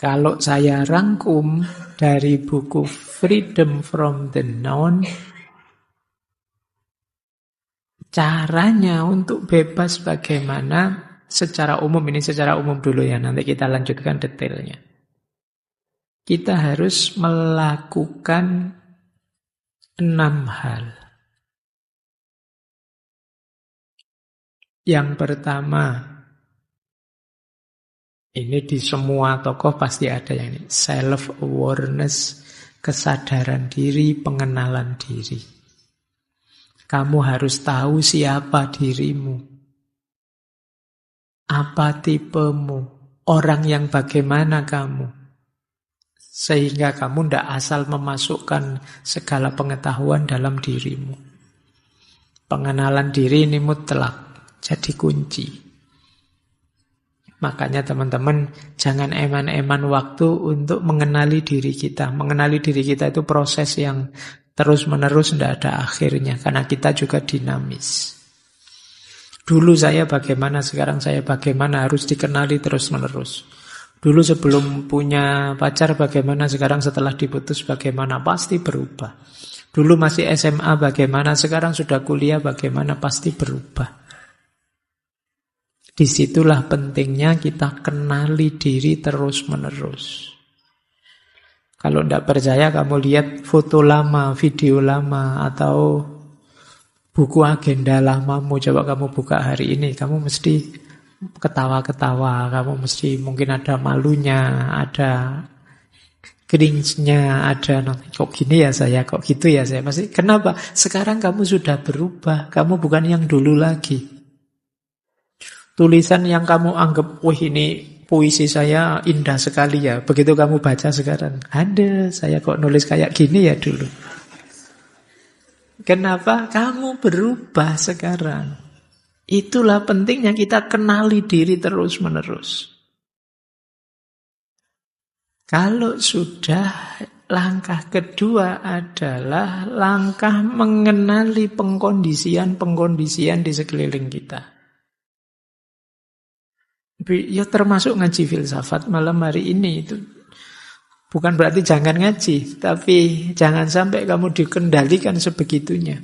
Kalau saya rangkum dari buku Freedom from the Noun, caranya untuk bebas bagaimana secara umum, ini secara umum dulu ya, nanti kita lanjutkan detailnya. Kita harus melakukan 6 hal. Yang pertama, ini di semua tokoh pasti ada yang ini, self-awareness, kesadaran diri, pengenalan diri. Kamu harus tahu siapa dirimu, apa tipemu, orang yang bagaimana kamu. Sehingga kamu tidak asal memasukkan segala pengetahuan dalam dirimu. Pengenalan diri ini mutlak, jadi kunci. Makanya teman-teman jangan eman-eman waktu untuk mengenali diri kita. Mengenali diri kita itu proses yang terus-menerus, tidak ada akhirnya. Karena kita juga dinamis. Dulu saya bagaimana, sekarang saya bagaimana, harus dikenali terus-menerus. Dulu sebelum punya pacar bagaimana, sekarang setelah diputus bagaimana, pasti berubah. Dulu masih SMA bagaimana, sekarang sudah kuliah bagaimana, pasti berubah. Disitulah pentingnya kita kenali diri terus-menerus. Kalau tidak percaya, kamu lihat foto lama, video lama, atau buku agenda lamamu. Coba kamu buka hari ini, kamu mesti ketawa-ketawa, kamu mesti mungkin ada malunya, ada cringe-nya, ada kok gini ya saya, kok gitu ya saya. Pasti kenapa? Sekarang kamu sudah berubah, kamu bukan yang dulu lagi. Tulisan yang kamu anggap, wah ini puisi saya indah sekali ya, begitu kamu baca sekarang, ada saya kok nulis kayak gini ya dulu. Kenapa? Kamu berubah sekarang. Itulah pentingnya kita kenali diri terus-menerus. Kalau sudah, langkah kedua adalah langkah mengenali pengkondisian-pengkondisian di sekeliling kita. Ya termasuk ngaji filsafat malam hari ini itu. Bukan berarti jangan ngaji, tapi jangan sampai kamu dikendalikan sebegitunya.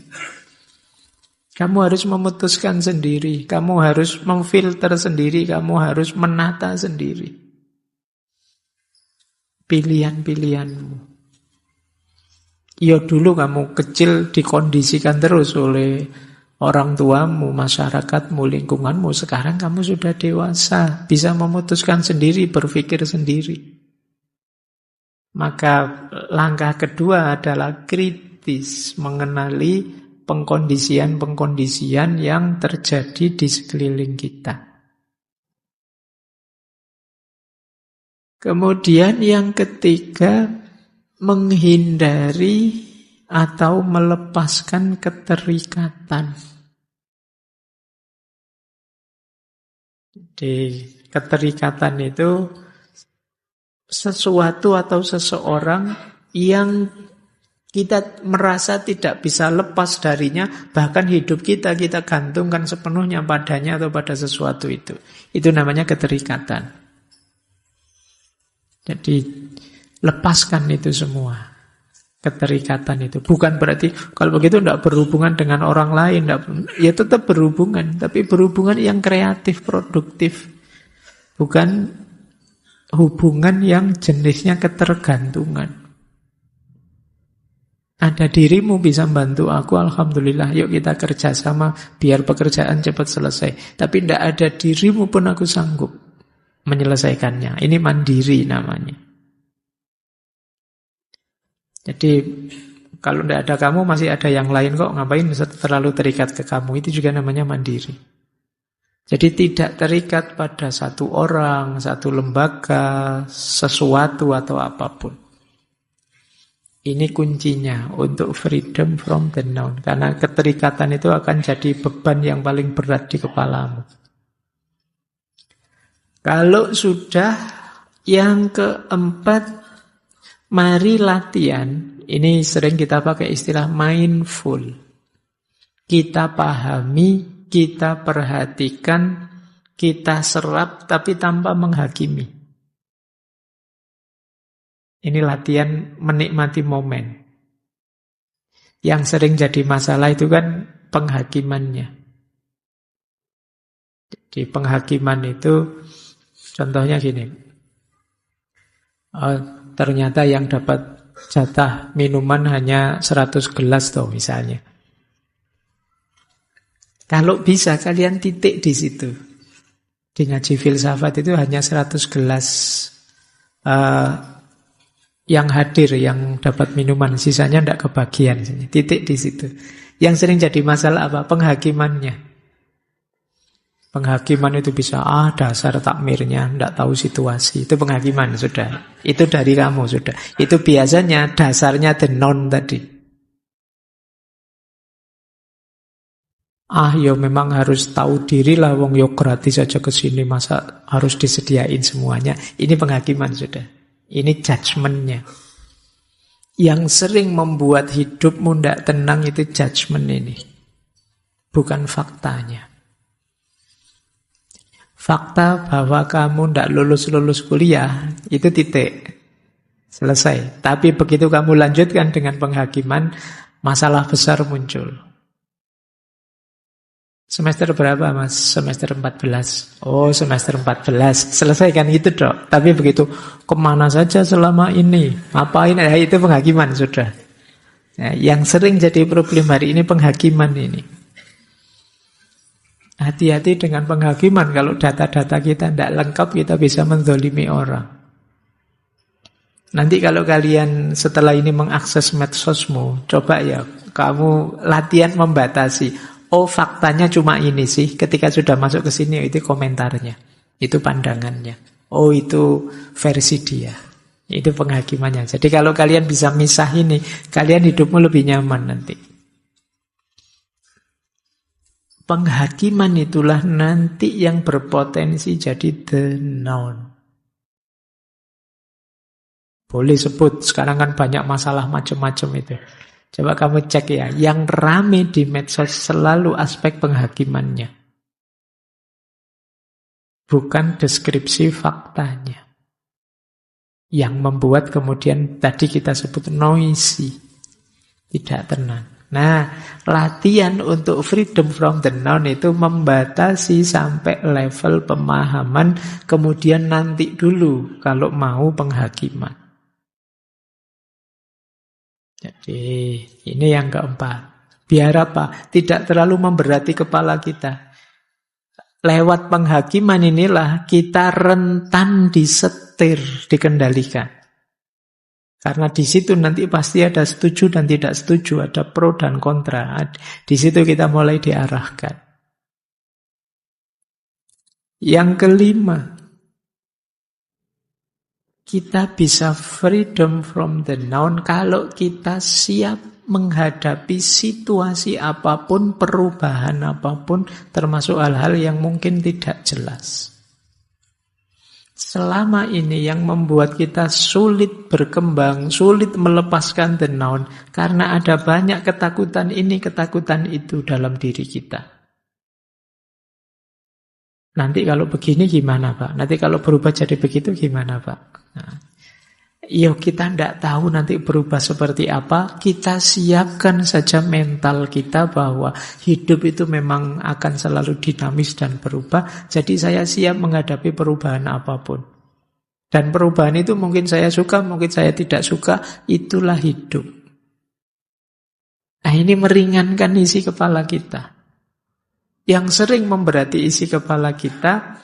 Kamu harus memutuskan sendiri, kamu harus memfilter sendiri, kamu harus menata sendiri pilihan-pilihanmu. Ya dulu kamu kecil dikondisikan terus oleh orang tuamu, masyarakatmu, lingkunganmu. Sekarang kamu sudah dewasa, bisa memutuskan sendiri, berpikir sendiri. Maka langkah kedua adalah kritis, mengenali pengkondisian-pengkondisian yang terjadi di sekeliling kita. Kemudian yang ketiga, menghindari atau melepaskan keterikatan. Di keterikatan itu sesuatu atau seseorang yang kita merasa tidak bisa lepas darinya, bahkan hidup kita gantungkan sepenuhnya padanya atau pada sesuatu itu. Itu namanya keterikatan. Jadi lepaskan itu semua. Keterikatan itu. Bukan berarti kalau begitu tidak berhubungan dengan orang lain. Ya tetap berhubungan. Tapi berhubungan yang kreatif, produktif. Bukan hubungan yang jenisnya ketergantungan. Ada dirimu bisa membantu aku, alhamdulillah. Yuk kita kerjasama biar pekerjaan cepat selesai. Tapi tidak ada dirimu pun aku sanggup menyelesaikannya. Ini mandiri namanya. Jadi kalau tidak ada kamu masih ada yang lain kok, ngapain terlalu terikat ke kamu, itu juga namanya mandiri. Jadi tidak terikat pada satu orang, satu lembaga, sesuatu atau apapun. Ini kuncinya untuk freedom from the noun. Karena keterikatan itu akan jadi beban yang paling berat di kepalamu. Kalau sudah, yang keempat, mari latihan, ini sering kita pakai istilah mindful. Kita pahami, kita perhatikan, kita serap, tapi tanpa menghakimi. Ini latihan menikmati momen. Yang sering jadi masalah itu kan penghakimannya. Di penghakiman itu contohnya gini. Oh, ternyata yang dapat jatah minuman hanya 100 gelas toh misalnya. Kalau bisa kalian titik di situ. Di ngaji filsafat itu hanya 100 gelas yang hadir, yang dapat minuman, sisanya tidak kebagian. Titik di situ. Yang sering jadi masalah apa? Penghakimannya. Penghakiman itu bisa, dasar takmirnya, tidak tahu situasi. Itu penghakiman, sudah. Itu dari kamu, sudah. Itu biasanya dasarnya the non tadi. Ya memang harus tahu diri lah, wong yo gratis aja ke sini, masa harus disediain semuanya. Ini penghakiman sudah. Ini judgment-nya. Yang sering membuat hidupmu tidak tenang itu judgment ini. Bukan faktanya. Fakta bahwa kamu tidak lulus-lulus kuliah, itu titik. Selesai. Tapi begitu kamu lanjutkan dengan penghakiman, masalah besar muncul. Semester berapa mas? Semester 14. Oh semester 14. Selesai kan gitu dok. Tapi begitu kemana saja selama ini? Ngapain? Itu penghakiman sudah. Nah, yang sering jadi problem hari ini penghakiman ini. Hati-hati dengan penghakiman. Kalau data-data kita tidak lengkap, kita bisa menzalimi orang. Nanti kalau kalian setelah ini mengakses medsosmu, coba ya kamu latihan membatasi. Oh faktanya cuma ini sih. Ketika sudah masuk ke sini itu komentarnya, itu pandangannya. Oh itu versi dia. Itu penghakimannya. Jadi kalau kalian bisa misah ini, kalian hidupmu lebih nyaman nanti. Penghakiman itulah nanti yang berpotensi jadi the noun. Boleh sebut, sekarang kan banyak masalah macam-macam itu. Coba kamu cek ya, yang rame di medsos selalu aspek penghakimannya. Bukan deskripsi faktanya. Yang membuat kemudian tadi kita sebut noisy. Tidak tenang. Nah, latihan untuk freedom from the noun itu membatasi sampai level pemahaman, kemudian nanti dulu kalau mau penghakiman. Jadi ini yang keempat. Biar apa? Tidak terlalu memberati kepala kita. Lewat penghakiman inilah kita rentan disetir, dikendalikan. Karena di situ nanti pasti ada setuju dan tidak setuju, ada pro dan kontra. Di situ kita mulai diarahkan. Yang kelima, kita bisa freedom from the noun kalau kita siap menghadapi situasi apapun, perubahan apapun, termasuk hal-hal yang mungkin tidak jelas. Selama ini yang membuat kita sulit berkembang, sulit melepaskan the noun, karena ada banyak ketakutan ini, ketakutan itu dalam diri kita. Nanti kalau begini gimana Pak? Nanti kalau berubah jadi begitu gimana Pak? Nah, kita tidak tahu nanti berubah seperti apa. Kita siapkan saja mental kita bahwa hidup itu memang akan selalu dinamis dan berubah. Jadi saya siap menghadapi perubahan apapun. Dan perubahan itu mungkin saya suka, mungkin saya tidak suka. Itulah hidup. Nah ini meringankan isi kepala kita. Yang sering memberati isi kepala kita,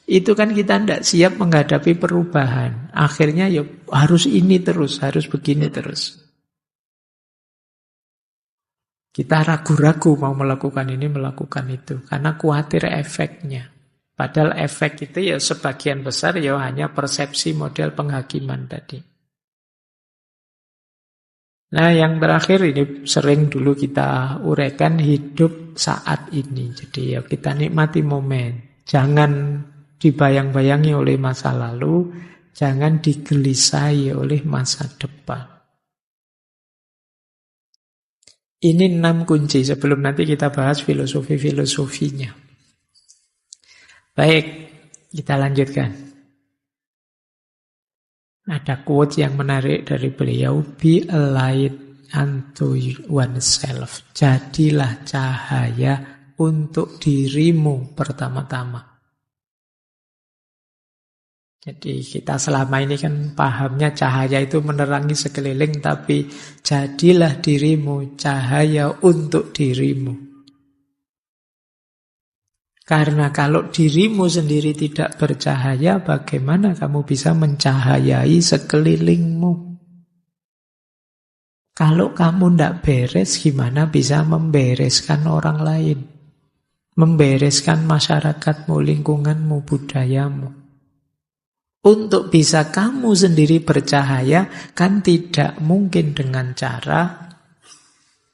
itu kan kita tidak siap menghadapi perubahan. Akhirnya ya harus ini terus, harus begini terus. Kita ragu-ragu mau melakukan ini, melakukan itu. Karena khawatir efeknya. Padahal efek itu ya sebagian besar ya hanya persepsi model penghakiman tadi. Nah yang terakhir ini sering dulu kita uraikan, hidup saat ini. Jadi ya kita nikmati momen. Jangan dibayang-bayangi oleh masa lalu, jangan digelisahi oleh masa depan. Ini 6 kunci sebelum nanti kita bahas filosofi-filosofinya. Baik, kita lanjutkan. Ada quote yang menarik dari beliau, be a light unto oneself. Jadilah cahaya untuk dirimu pertama-tama. Jadi kita selama ini kan pahamnya cahaya itu menerangi sekeliling, tapi jadilah dirimu cahaya untuk dirimu. Karena kalau dirimu sendiri tidak bercahaya, bagaimana kamu bisa mencahayai sekelilingmu? Kalau kamu tidak beres, gimana bisa membereskan orang lain? Membereskan masyarakatmu, lingkunganmu, budayamu. Untuk bisa kamu sendiri bercahaya, kan tidak mungkin dengan cara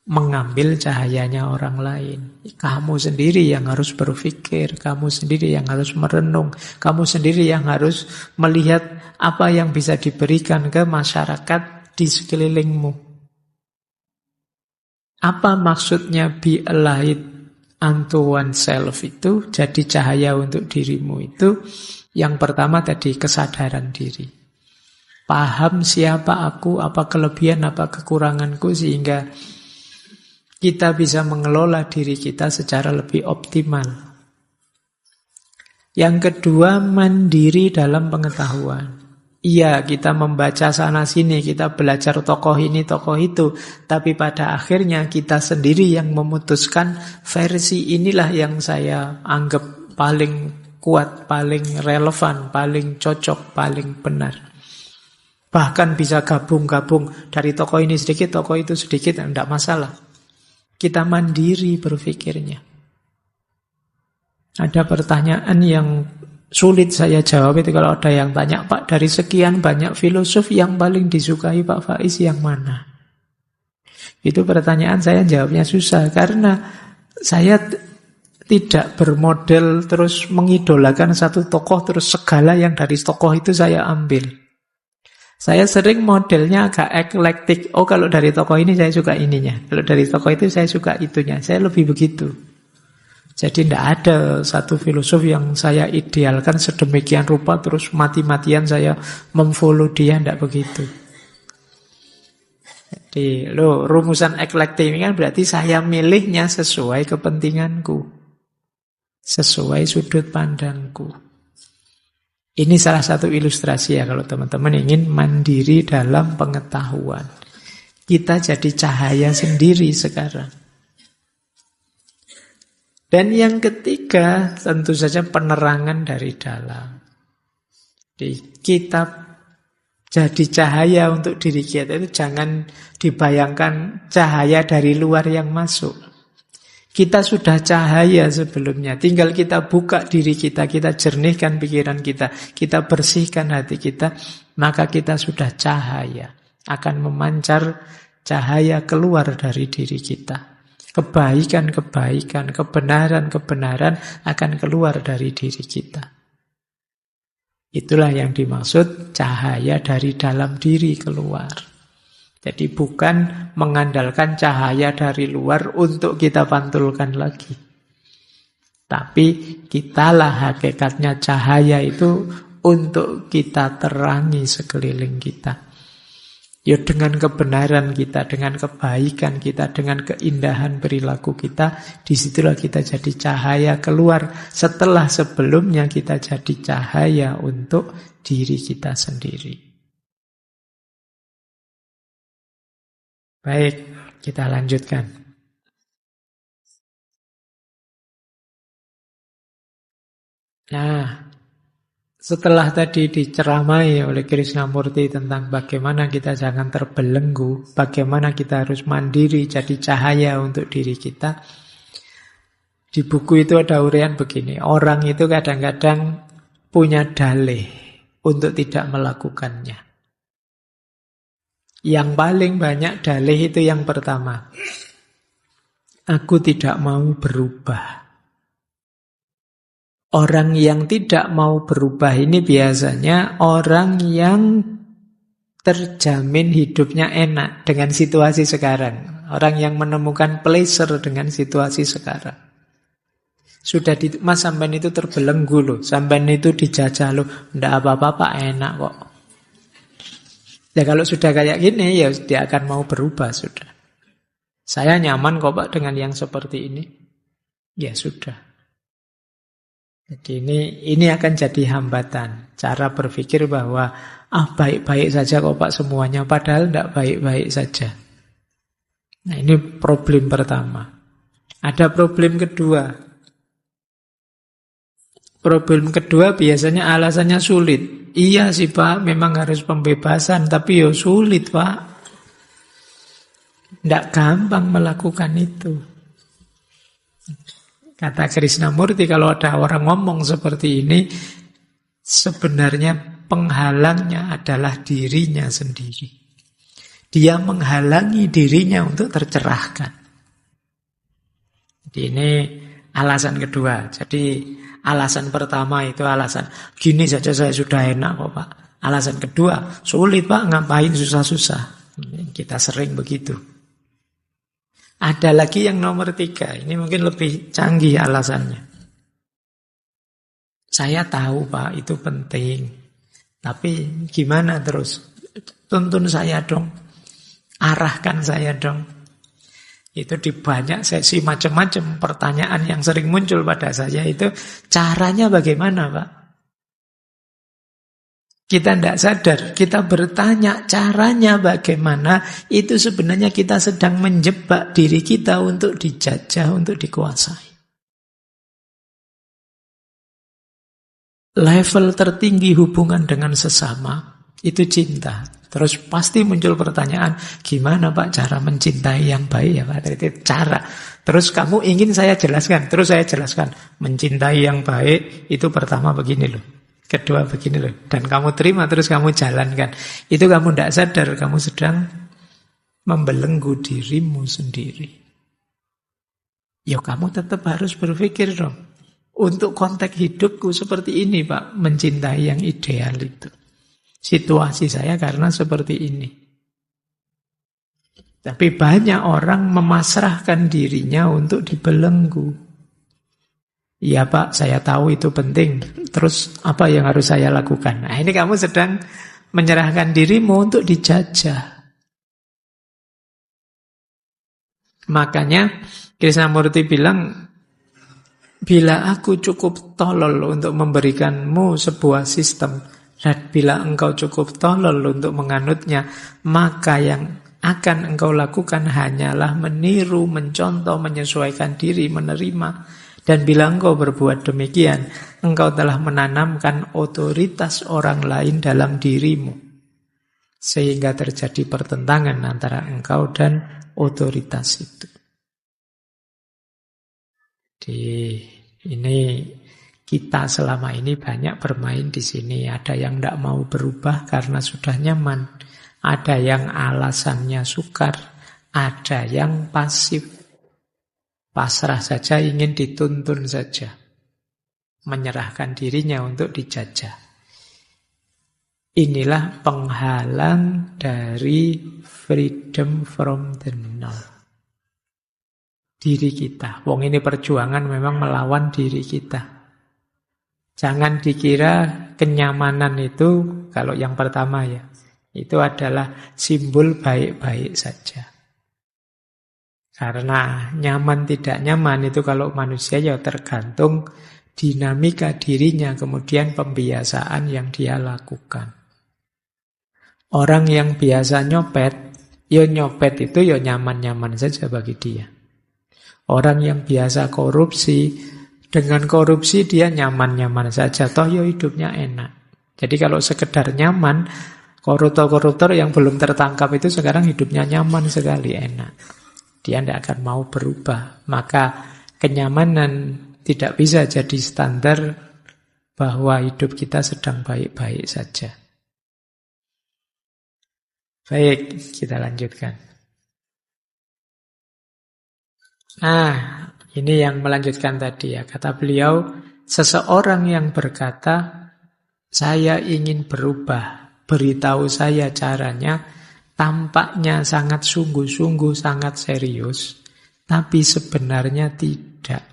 mengambil cahayanya orang lain. Kamu sendiri yang harus berpikir, kamu sendiri yang harus merenung, kamu sendiri yang harus melihat apa yang bisa diberikan ke masyarakat di sekelilingmu. Apa maksudnya be a light unto oneself itu, jadi cahaya untuk dirimu itu? Yang pertama tadi kesadaran diri. Paham siapa aku, apa kelebihan, apa kekuranganku, sehingga kita bisa mengelola diri kita secara lebih optimal. Yang kedua, mandiri dalam pengetahuan. Iya, kita membaca sana-sini, kita belajar tokoh ini, tokoh itu. Tapi pada akhirnya kita sendiri yang memutuskan versi inilah yang saya anggap paling kuat, paling relevan, paling cocok, paling benar. Bahkan bisa gabung-gabung dari tokoh ini sedikit, tokoh itu sedikit, tidak masalah. Kita mandiri berpikirnya. Ada pertanyaan yang sulit saya jawab itu kalau ada yang tanya, Pak, dari sekian banyak filosof yang paling disukai Pak Faiz yang mana? Itu pertanyaan saya jawabnya susah, karena saya tidak bermodel terus mengidolakan satu tokoh terus segala yang dari tokoh itu saya ambil. Saya sering modelnya agak eklektik. Oh, kalau dari tokoh ini saya suka ininya, kalau dari tokoh itu saya suka itunya. Saya lebih begitu. Jadi tidak ada satu filosof yang saya idealkan sedemikian rupa terus mati-matian saya memfollow dia, tidak begitu. Jadi rumusan eklektik ini kan berarti saya milihnya sesuai kepentinganku, sesuai sudut pandangku. Ini salah satu ilustrasi ya kalau teman-teman ingin mandiri dalam pengetahuan. Kita jadi cahaya sendiri sekarang. Dan yang ketiga tentu saja penerangan dari dalam. Jadi kita jadi cahaya untuk diri kita itu jangan dibayangkan cahaya dari luar yang masuk. Kita sudah cahaya sebelumnya, tinggal kita buka diri kita jernihkan pikiran kita bersihkan hati kita, maka kita sudah cahaya. Akan memancar cahaya keluar dari diri kita. Kebaikan-kebaikan, kebenaran-kebenaran akan keluar dari diri kita. Itulah yang dimaksud cahaya dari dalam diri keluar. Jadi bukan mengandalkan cahaya dari luar untuk kita pantulkan lagi. Tapi kitalah hakikatnya cahaya itu untuk kita terangi sekeliling kita. Ya dengan kebenaran kita, dengan kebaikan kita, dengan keindahan perilaku kita, disitulah kita jadi cahaya keluar. Setelah sebelumnya kita jadi cahaya untuk diri kita sendiri. Baik, kita lanjutkan. Nah, setelah tadi diceramai oleh Krishnamurti tentang bagaimana kita jangan terbelenggu, bagaimana kita harus mandiri jadi cahaya untuk diri kita, di buku itu ada uraian begini, orang itu kadang-kadang punya dalih untuk tidak melakukannya. Yang paling banyak dalih itu yang pertama. Aku tidak mau berubah. Orang yang tidak mau berubah ini biasanya orang yang terjamin hidupnya enak dengan situasi sekarang. Orang yang menemukan pleasure dengan situasi sekarang. Sudah Mas sampean itu terbelenggu loh, sampean itu dijajah loh, ndak apa-apa Pak, enak kok. Ya kalau sudah kayak gini, ya dia akan mau berubah sudah. Saya nyaman kok Pak dengan yang seperti ini. Ya sudah. Jadi ini akan jadi hambatan. Cara berpikir bahwa baik-baik saja kok Pak semuanya, padahal tidak baik-baik saja. Nah ini problem pertama. Ada problem kedua. Problem kedua biasanya alasannya sulit. Iya sih Pak, memang harus pembebasan, tapi ya sulit Pak. Tidak gampang melakukan itu. Kata Krishnamurti, kalau ada orang ngomong seperti ini, sebenarnya penghalangnya adalah dirinya sendiri. Dia menghalangi dirinya untuk tercerahkan. Jadi ini alasan kedua. Jadi alasan pertama itu alasan, gini saja saya sudah enak kok Pak. Alasan kedua, sulit Pak, ngapain susah-susah. Kita sering begitu. Ada lagi yang nomor 3. Ini mungkin lebih canggih alasannya. Saya tahu Pak, itu penting. Tapi gimana terus? Tuntun saya dong. Arahkan saya dong. Itu di banyak sesi macam-macam pertanyaan yang sering muncul pada saya itu, caranya bagaimana Pak? Kita tidak sadar, kita bertanya caranya bagaimana, itu sebenarnya kita sedang menjebak diri kita untuk dijajah, untuk dikuasai. Level tertinggi hubungan dengan sesama, itu cinta. Terus pasti muncul pertanyaan, gimana Pak cara mencintai yang baik ya Pak? Itu cara. Terus kamu ingin saya jelaskan, terus saya jelaskan. Mencintai yang baik, itu pertama begini loh. Kedua begini loh. Dan kamu terima terus kamu jalankan. Itu kamu tidak sadar. Kamu sedang membelenggu dirimu sendiri. Ya kamu tetap harus berpikir dong. Untuk konteks hidupku seperti ini Pak. Mencintai yang ideal itu. Situasi saya karena seperti ini. Tapi banyak orang memasrahkan dirinya untuk dibelenggu. Iya Pak, saya tahu itu penting. Terus apa yang harus saya lakukan? Nah ini kamu sedang menyerahkan dirimu untuk dijajah. Makanya Krishnamurti bilang, bila aku cukup tolol untuk memberikanmu sebuah sistem, dan bila engkau cukup tolol untuk menganutnya, maka yang akan engkau lakukan hanyalah meniru, mencontoh, menyesuaikan diri, menerima. Dan bila engkau berbuat demikian, engkau telah menanamkan otoritas orang lain dalam dirimu. Sehingga terjadi pertentangan antara engkau dan otoritas itu. Jadi ini kita selama ini banyak bermain di sini. Ada yang tidak mau berubah karena sudah nyaman. Ada yang alasannya sukar. Ada yang pasif. Pasrah saja, ingin dituntun saja. Menyerahkan dirinya untuk dijajah. Inilah penghalang dari freedom from the now. Diri kita. Wong ini perjuangan memang melawan diri kita. Jangan dikira kenyamanan itu, kalau yang pertama ya, itu adalah simbol baik-baik saja. Karena nyaman tidak nyaman itu kalau manusia ya tergantung dinamika dirinya, kemudian pembiasaan yang dia lakukan. Orang yang biasa nyopet itu ya nyaman-nyaman saja bagi dia. Orang yang biasa korupsi, dengan korupsi dia nyaman-nyaman saja, toh ya hidupnya enak. Jadi kalau sekedar nyaman, koruptor-koruptor yang belum tertangkap itu sekarang hidupnya nyaman sekali, enak. Dia tidak akan mau berubah. Maka kenyamanan tidak bisa jadi standar bahwa hidup kita sedang baik-baik saja. Baik, kita lanjutkan. Nah, ini yang melanjutkan tadi ya. Kata beliau, seseorang yang berkata, saya ingin berubah, beritahu saya caranya, tampaknya sangat sungguh-sungguh, sangat serius, tapi sebenarnya tidak.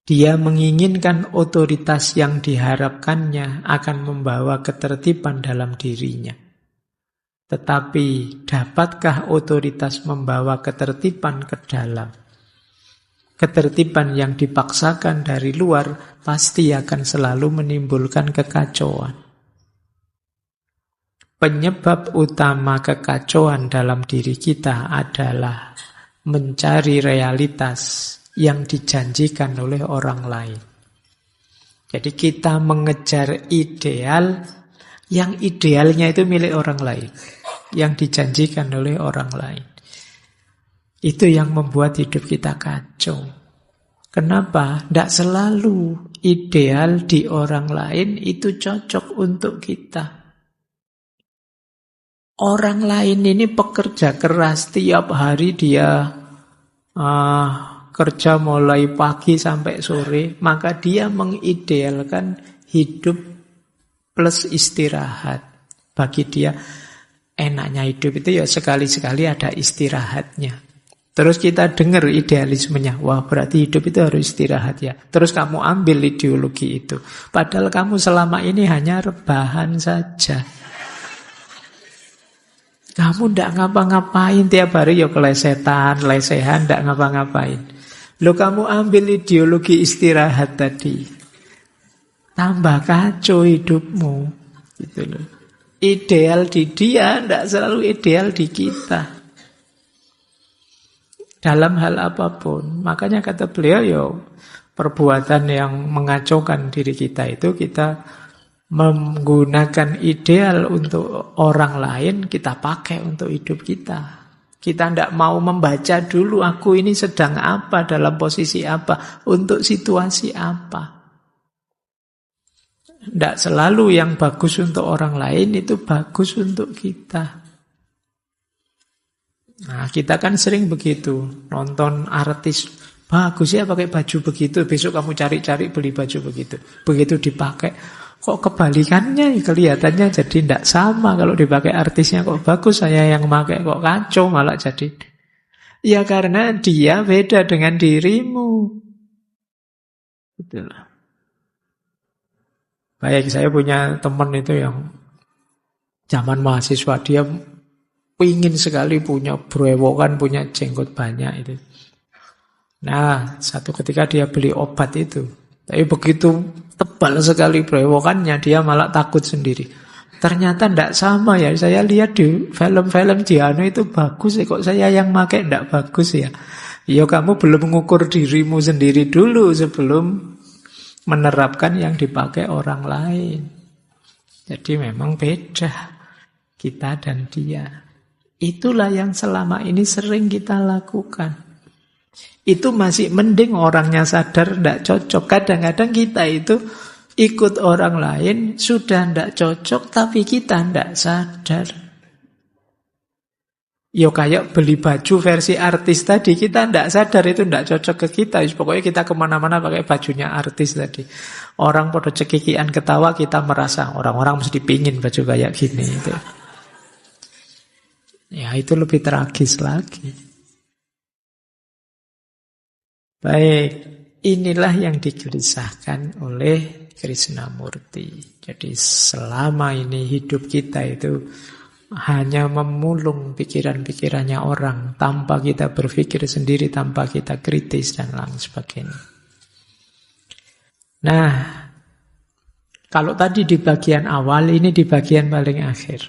Dia menginginkan otoritas yang diharapkannya akan membawa ketertiban dalam dirinya. Tetapi dapatkah otoritas membawa ketertiban ke dalam? Ketertiban yang dipaksakan dari luar pasti akan selalu menimbulkan kekacauan. Penyebab utama kekacauan dalam diri kita adalah mencari realitas yang dijanjikan oleh orang lain. Jadi kita mengejar ideal, yang idealnya itu milik orang lain, yang dijanjikan oleh orang lain. Itu yang membuat hidup kita kacau. Kenapa? Tidak selalu ideal di orang lain itu cocok untuk kita. Orang lain ini pekerja keras, tiap hari dia kerja mulai pagi sampai sore, maka dia mengidealkan hidup plus istirahat. Bagi dia enaknya hidup itu ya sekali-sekali ada istirahatnya. Terus kita dengar idealismenya, wah berarti hidup itu harus istirahat ya. Terus kamu ambil ideologi itu. Padahal kamu selama ini hanya rebahan saja. Kamu ndak ngapa-ngapain tiap hari, ya kelesetan, lesehan, ndak ngapa-ngapain. Lo kamu ambil ideologi istirahat tadi, tambah kacau hidupmu, gitu loh. Ideal di dia ndak selalu ideal di kita. Dalam hal apapun, makanya kata beliau, yo perbuatan yang mengacaukan diri kita itu kita menggunakan ideal untuk orang lain, kita pakai untuk hidup kita. Kita tidak mau membaca dulu, aku ini sedang apa, dalam posisi apa, untuk situasi apa. Tidak selalu yang bagus untuk orang lain itu bagus untuk kita. Nah, kita kan sering begitu, nonton artis, bagus ya pakai baju begitu, besok kamu cari-cari beli baju begitu. Begitu dipakai, kok kebalikannya kelihatannya jadi tidak sama. Kalau dipakai artisnya kok bagus, saya yang pakai kok kacau malah jadi. Ya karena dia beda dengan dirimu. Betul. Baik, saya punya teman itu yang zaman mahasiswa, dia pingin sekali punya brewokan, punya jenggot banyak itu. Nah, satu ketika dia beli obat itu, tapi begitu tebal sekali brewokannya, dia malah takut sendiri. Ternyata tidak sama ya, saya lihat di film-film Jiano itu bagus ya, kok saya yang pakai tidak bagus ya. Ya kamu belum mengukur dirimu sendiri dulu sebelum menerapkan yang dipakai orang lain. Jadi memang beda kita dan dia. Itulah yang selama ini sering kita lakukan. Itu masih mending orangnya sadar tidak cocok. Kadang-kadang kita itu ikut orang lain, sudah tidak cocok, tapi kita tidak sadar. Yo kayak beli baju versi artis tadi, kita tidak sadar itu tidak cocok ke kita. Pokoknya kita kemana-mana pakai bajunya artis tadi. Orang pada cekikian ketawa, kita merasa orang-orang mesti pingin baju kayak gini. Itu. Ya itu lebih tragis lagi. Baik, inilah yang digelisahkan oleh Krishnamurti. Jadi selama ini hidup kita itu hanya memulung pikiran-pikirannya orang tanpa kita berpikir sendiri, tanpa kita kritis dan lain sebagainya. Nah, kalau tadi di bagian awal, ini di bagian paling akhir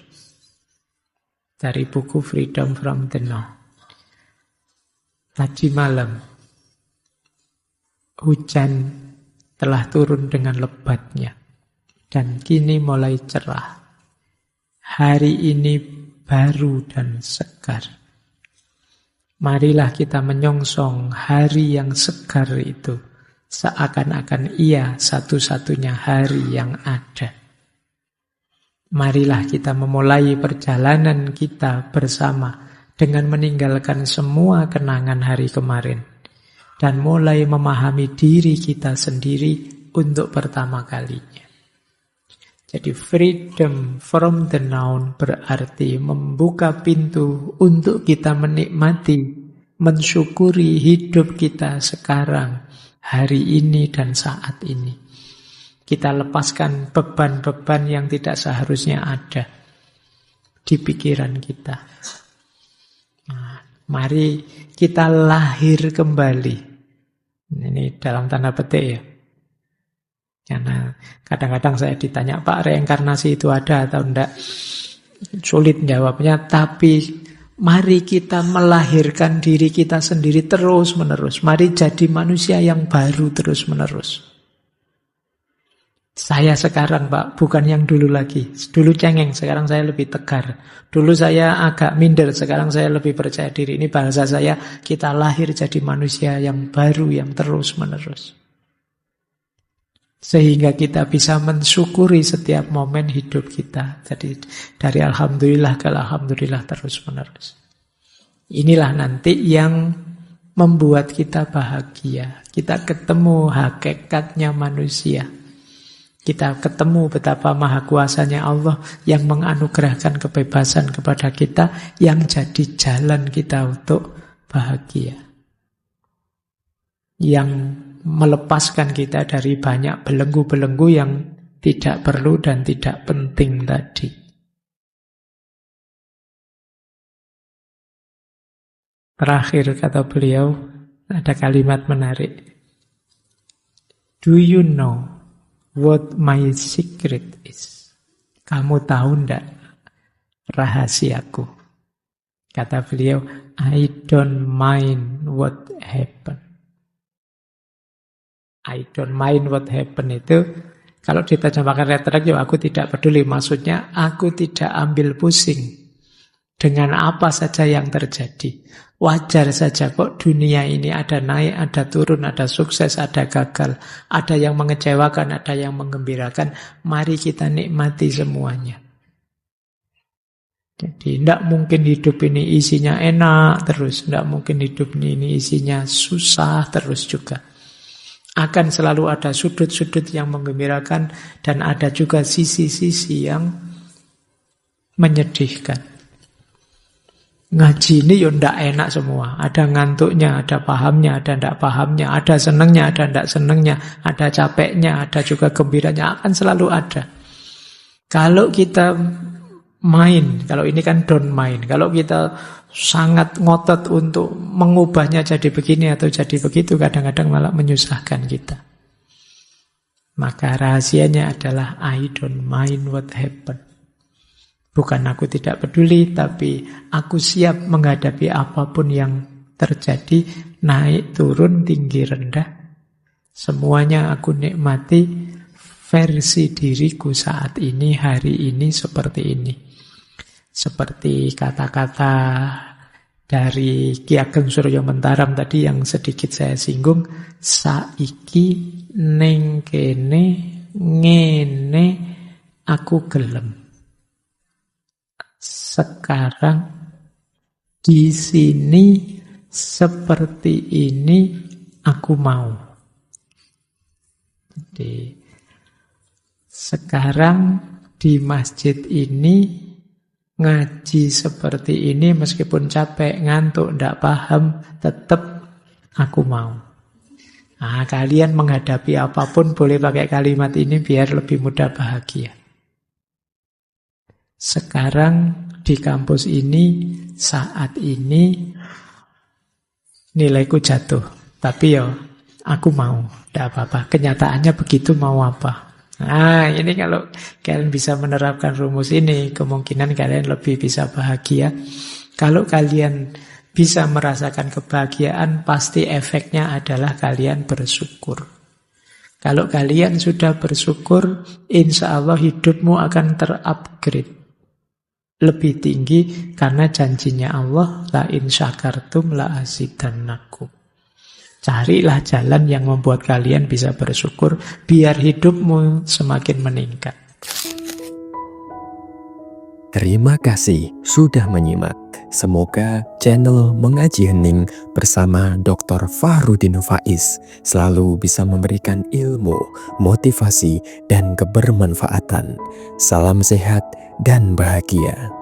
dari buku Freedom from the Now. Tadi malam hujan telah turun dengan lebatnya dan kini mulai cerah. Hari ini baru dan segar. Marilah kita menyongsong hari yang segar itu, seakan-akan ia satu-satunya hari yang ada. Marilah kita memulai perjalanan kita bersama dengan meninggalkan semua kenangan hari kemarin dan mulai memahami diri kita sendiri untuk pertama kalinya. Jadi freedom from the noun berarti membuka pintu untuk kita menikmati, mensyukuri hidup kita sekarang, hari ini dan saat ini. Kita lepaskan beban-beban yang tidak seharusnya ada. di pikiran kita. Nah, mari kita lahir kembali. Ini dalam tanda petik ya. Karena kadang-kadang saya ditanya, Pak, reinkarnasi itu ada atau enggak? Sulit jawabnya, tapi mari kita melahirkan diri kita sendiri terus-menerus. Mari jadi manusia yang baru terus-menerus. Saya sekarang, Pak, bukan yang dulu lagi. Dulu cengeng, sekarang saya lebih tegar. Dulu saya agak minder, sekarang saya lebih percaya diri. Ini bahasa saya, kita lahir jadi manusia yang baru, yang terus-menerus. Sehingga kita bisa mensyukuri setiap momen hidup kita. Jadi dari alhamdulillah ke alhamdulillah terus-menerus. Inilah nanti yang membuat kita bahagia. Kita ketemu hakikatnya manusia. Kita ketemu betapa maha kuasanya Allah yang menganugerahkan kebebasan kepada kita, yang jadi jalan kita untuk bahagia. Yang melepaskan kita dari banyak belenggu-belenggu yang tidak perlu dan tidak penting tadi. Terakhir kata beliau, ada kalimat menarik. Do you know what my secret is? Kamu tahu enggak rahasiaku? Kata beliau, I don't mind what happened. I don't mind what happened itu, kalau diterjemahkan letternya, ya aku tidak peduli. Maksudnya, aku tidak ambil pusing dengan apa saja yang terjadi. Wajar saja kok dunia ini ada naik, ada turun, ada sukses, ada gagal. Ada yang mengecewakan, ada yang menggembirakan. Mari kita nikmati semuanya. Jadi tidak mungkin hidup ini isinya enak terus. Tidak mungkin hidup ini isinya susah terus juga. Akan selalu ada sudut-sudut yang menggembirakan dan ada juga sisi-sisi yang menyedihkan. Ngaji ini ya ndak enak semua. Ada ngantuknya, ada pahamnya, ada ndak pahamnya, ada senengnya, ada ndak senengnya, ada capeknya, ada juga gembiranya, akan selalu ada. Kalau kita main, kalau ini kan don't main, kalau kita sangat ngotot untuk mengubahnya jadi begini atau jadi begitu, kadang-kadang malah menyusahkan kita. Maka rahasianya adalah I don't mind what happened. Bukan aku tidak peduli, tapi aku siap menghadapi apapun yang terjadi, naik, turun, tinggi, rendah. Semuanya aku nikmati versi diriku saat ini, hari ini, seperti ini. Seperti kata-kata dari Ki Ageng Suryo Mentaram tadi yang sedikit saya singgung, saiki ning kene ngene aku gelem. Sekarang di sini seperti ini aku mau. Jadi sekarang di masjid ini ngaji seperti ini, meskipun capek, ngantuk, tidak paham, tetap aku mau. Nah, kalian menghadapi apapun boleh pakai kalimat ini biar lebih mudah bahagia. Sekarang di kampus ini, saat ini, nilaiku jatuh. Tapi ya, aku mau, tidak apa-apa. Kenyataannya begitu, mau apa? Nah, ini kalau kalian bisa menerapkan rumus ini, kemungkinan kalian lebih bisa bahagia. Kalau kalian bisa merasakan kebahagiaan, pasti efeknya adalah kalian bersyukur. Kalau kalian sudah bersyukur, insya Allah hidupmu akan terupgrade lebih tinggi, karena janjinya Allah, la in syakartum la azidannakum. Carilah jalan yang membuat kalian bisa bersyukur, biar hidupmu semakin meningkat. Terima kasih sudah menyimak. Semoga channel Mengaji Hening bersama Dr. Fahruddin Faiz selalu bisa memberikan ilmu, motivasi, dan kebermanfaatan. Salam sehat dan bahagia.